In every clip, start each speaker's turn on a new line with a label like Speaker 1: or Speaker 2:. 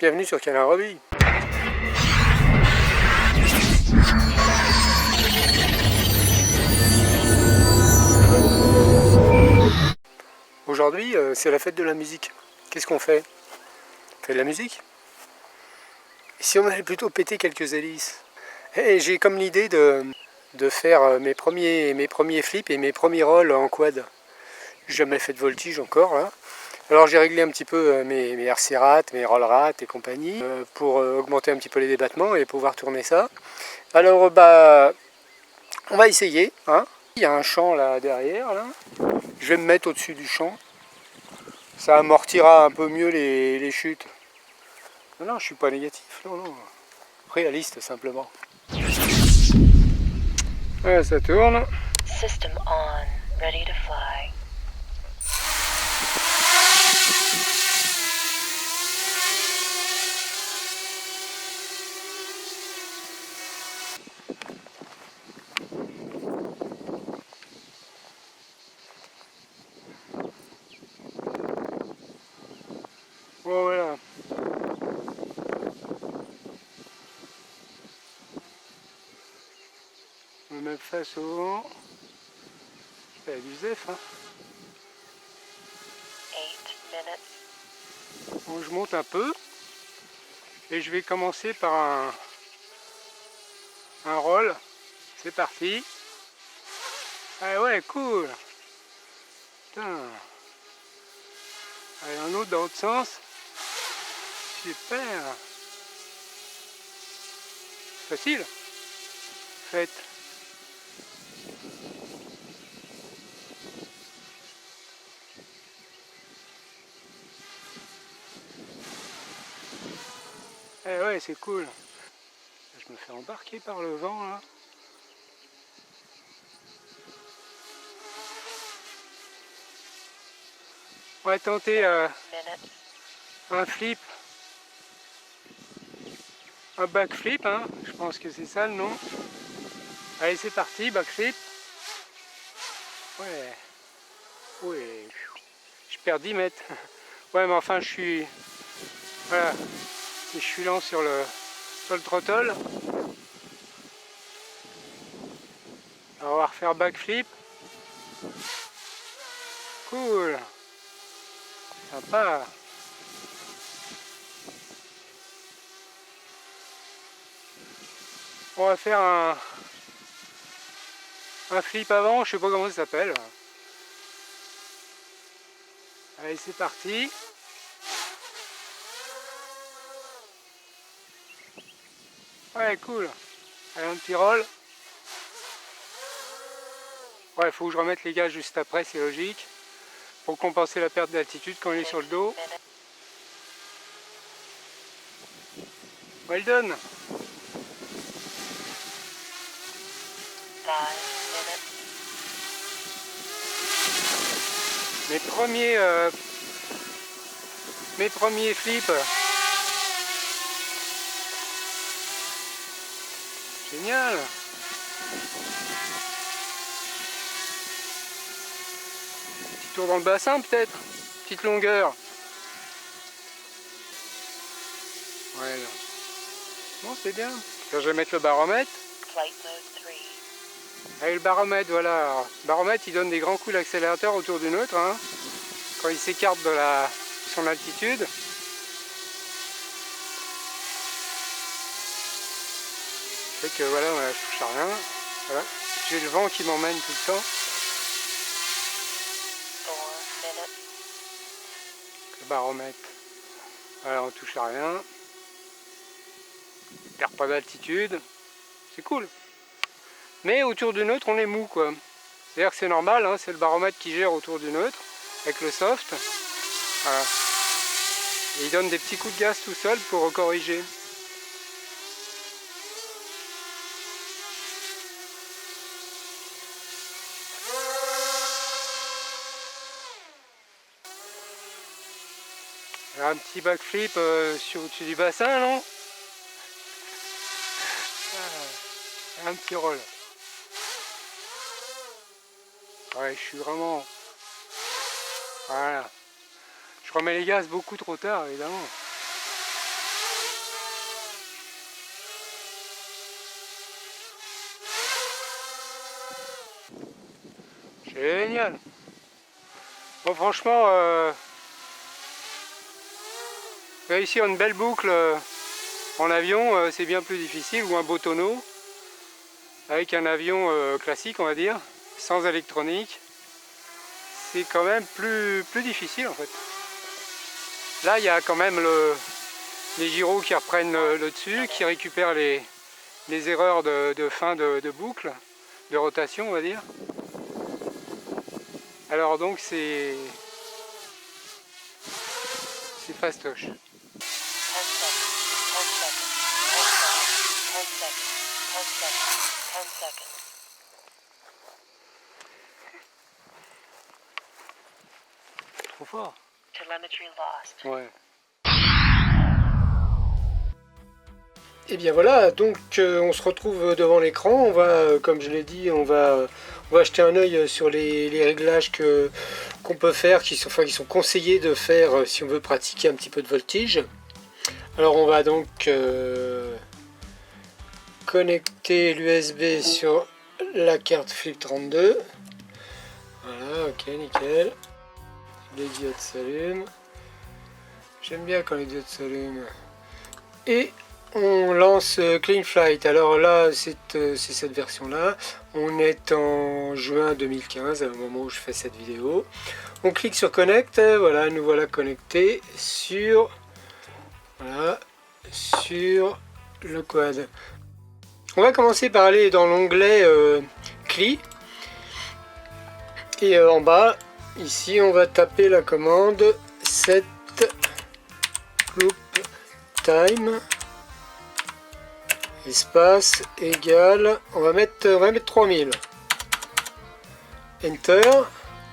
Speaker 1: Bienvenue sur Canard Hobby. Aujourd'hui, c'est la fête de la musique. Qu'est-ce qu'on fait? On fait de la musique? Et si on allait plutôt péter quelques hélices? Et j'ai comme l'idée de faire mes premiers flips et mes premiers rolls en quad. J'ai jamais fait de voltige encore là. Alors j'ai réglé un petit peu mes RC rats, mes roll rats et compagnie pour augmenter un petit peu les débattements et pouvoir tourner ça. Alors on va essayer, hein. Il y a un champ là derrière là. Je vais me mettre au-dessus du champ. Ça amortira un peu mieux les chutes. Non, je suis pas négatif, non. Réaliste simplement. Ouais, ça tourne.
Speaker 2: System on, ready to fly.
Speaker 1: Bon, voilà. On me met face au vent. Il y a du zef, hein.
Speaker 2: 8 minutes.
Speaker 1: Bon, je monte un peu. Et je vais commencer par un roll. C'est parti. Ah ouais, cool. Putain. Allez, un autre dans l'autre sens. Super. Facile. Faites. Eh ouais, c'est cool. Je me fais embarquer par le vent là. On va tenter un flip, un backflip, hein. Je pense que c'est ça le nom. Allez, c'est parti, backflip. Ouais, ouais, je perds 10 mètres. Ouais, mais enfin, je suis, voilà, je suis lent sur le throttle. Alors, on va refaire backflip. Cool, sympa. On va faire un flip avant, je sais pas comment ça s'appelle. Allez, c'est parti. Ouais, cool. Allez, un petit roll. Ouais, il faut que je remette les gages juste après, c'est logique. Pour compenser la perte d'altitude quand il est sur le dos. Well done.
Speaker 2: 5 minutes.
Speaker 1: Mes premiers flips. Génial. Petit tour dans le bassin peut-être. Petite longueur. Ouais. Bon, c'est bien. Je vais mettre le baromètre.
Speaker 2: Flight mode 3.
Speaker 1: Allez, le baromètre, voilà. Alors, le baromètre, il donne des grands coups d'accélérateur autour du neutre, hein, quand il s'écarte de son altitude. Fait que voilà, je touche à rien. Voilà. J'ai le vent qui m'emmène tout le temps.
Speaker 2: 4 minutes.
Speaker 1: Le baromètre. Voilà, on touche à rien. On perd pas d'altitude. C'est cool. Mais autour du neutre, on est mou, quoi. C'est-à-dire que c'est normal, hein, c'est le baromètre qui gère autour du neutre, avec le soft. Voilà. Et il donne des petits coups de gaz tout seul pour corriger. Un petit backflip au-dessus du bassin, non? Un petit roll. Ouais, je suis vraiment... Voilà. Je remets les gaz beaucoup trop tard, évidemment. Génial. Bon, franchement, réussir une belle boucle en avion, c'est bien plus difficile, ou un beau tonneau, avec un avion classique, on va dire, sans électronique. C'est quand même plus difficile en fait. Là, il y a quand même les gyros qui reprennent le dessus, qui récupèrent les erreurs de fin de boucle, de rotation, on va dire. Alors donc c'est fastoche.
Speaker 2: 10 seconds, 10 seconds.
Speaker 1: Trop fort.
Speaker 2: Telemetry lost.
Speaker 1: Ouais. Et bien voilà, donc on se retrouve devant l'écran. On va, comme je l'ai dit, on va jeter un œil sur les réglages qu'on peut faire, qui sont conseillés de faire si on veut pratiquer un petit peu de voltige. Alors on va donc connecter l'USB sur la carte Flip 32. Voilà, ok, nickel. Les diodes s'allument. J'aime bien quand les diodes s'allument. Et on lance Clean Flight. Alors là, c'est cette version-là. On est en juin 2015, au moment où je fais cette vidéo. On clique sur Connect. Voilà, nous voilà connectés sur le quad. On va commencer par aller dans l'onglet CLI. Et en bas, ici, on va taper la commande set loop time espace égal, on va mettre 3000. Enter.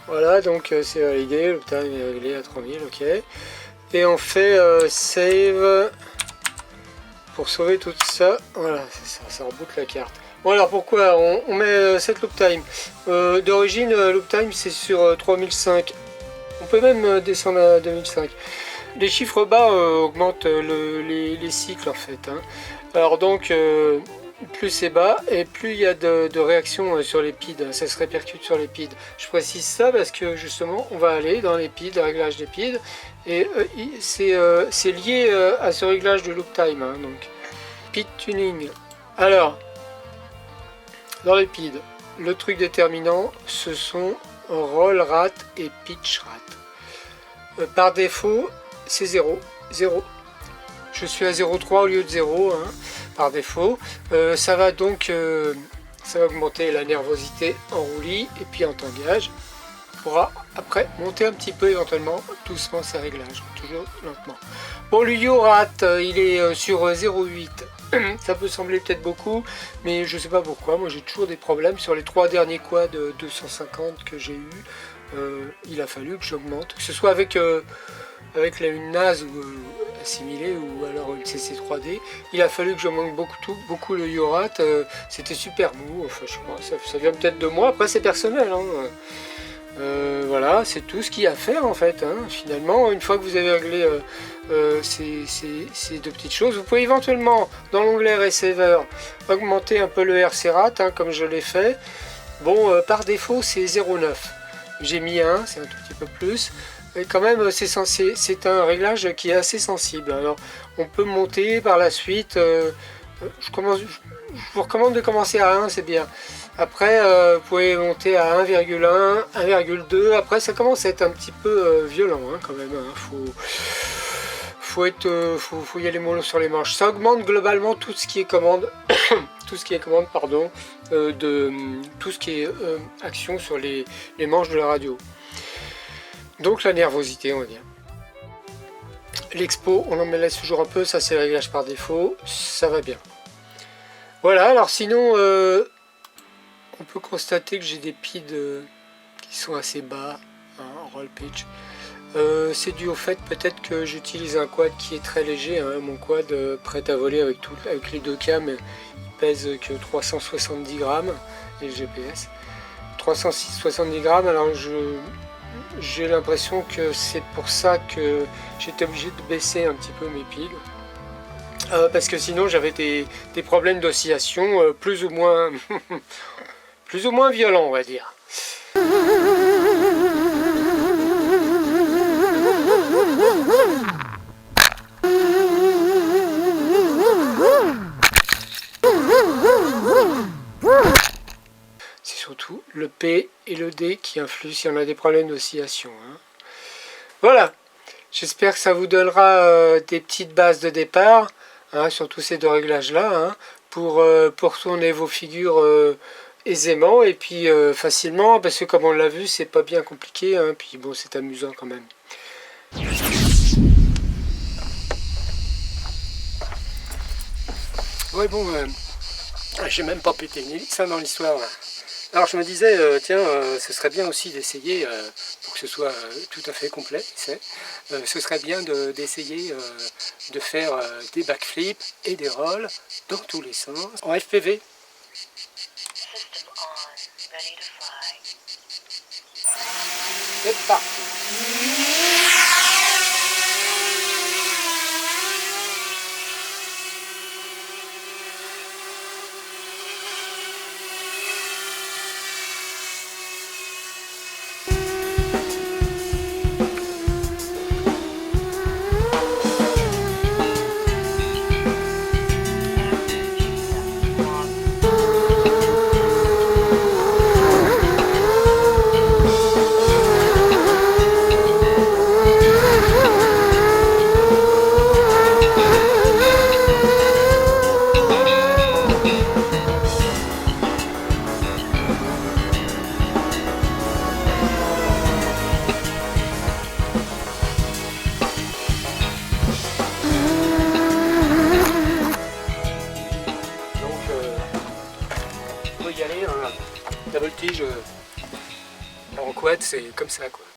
Speaker 1: Voilà, donc c'est validé, le time est réglé à 3000, ok. Et on fait save pour sauver tout ça. Voilà, ça reboot la carte. Bon alors pourquoi on met cette loop time, d'origine loop time c'est sur 3005. On peut même descendre à 2005. Les chiffres bas augmentent les cycles en fait, hein. Alors donc plus c'est bas et plus il y a de réactions sur les PID, ça se répercute sur les PID. Je précise ça parce que justement on va aller dans les PID, réglage des PID, et c'est lié à ce réglage de loop time, hein, donc PID tuning. Alors dans les PID, le truc déterminant ce sont roll rate et pitch rate. Par défaut c'est 0. Je suis à 0,3 au lieu de 0, hein, par défaut. Ça va donc ça va augmenter la nervosité en roulis et puis en tangage. On pourra après monter un petit peu éventuellement doucement ces réglages, toujours lentement. Bon, le Yorat il est sur 0,8. Ça peut sembler peut-être beaucoup, mais je sais pas pourquoi. Moi j'ai toujours des problèmes sur les 3 derniers quads 250 que j'ai eu. Il a fallu que j'augmente, que ce soit avec une NAS ou assimilée ou alors une CC3D, il a fallu que j'augmente beaucoup le Yorat. C'était super mou, enfin je sais pas, ça vient peut-être de moi, après c'est personnel, hein. Voilà, c'est tout ce qu'il y a à faire en fait, hein. Finalement, une fois que vous avez réglé ces deux petites choses, vous pouvez éventuellement dans l'onglet Receiver augmenter un peu le RC-Rat, hein, comme je l'ai fait. Bon, par défaut c'est 0,9. J'ai mis 1, c'est un tout petit peu plus. Et quand même, c'est un réglage qui est assez sensible. Alors, on peut monter par la suite. Je vous recommande de commencer à 1, c'est bien. Après, vous pouvez monter à 1,1, 1,2. Après, ça commence à être un petit peu violent, hein, quand même. Hein. Faut y aller mollo sur les manches. Ça augmente globalement tout ce qui est commande, tout ce qui est action sur les manches de la radio. Donc la nervosité, on va dire. L'expo, on en laisse toujours un peu, ça c'est le réglage par défaut, ça va bien. Voilà, alors sinon, on peut constater que j'ai des PID qui sont assez bas, hein, en roll pitch. C'est dû au fait peut-être que j'utilise un quad qui est très léger, hein, mon quad prêt à voler avec les deux cams, il pèse que 370 grammes, et le GPS. 370 grammes, alors j'ai l'impression que c'est pour ça que j'étais obligé de baisser un petit peu mes piles. Parce que sinon j'avais des problèmes d'oscillation plus ou moins violents, on va dire. le P et le D qui influent si on a des problèmes d'oscillation. Hein. Voilà, j'espère que ça vous donnera des petites bases de départ, hein, sur tous ces deux réglages-là, hein, pour tourner vos figures aisément et puis facilement, parce que comme on l'a vu, c'est pas bien compliqué, hein, puis bon, c'est amusant quand même. Ouais, bon, j'ai même pas pété une hélice dans l'histoire. Alors je me disais, tiens, ce serait bien aussi d'essayer, pour que ce soit tout à fait complet, ce serait bien d'essayer de faire des backflips et des rolls dans tous les sens en FPV.
Speaker 2: System on. Ready to fly.
Speaker 1: C'est parti. Y aller, la voltige en quad, c'est comme ça quoi.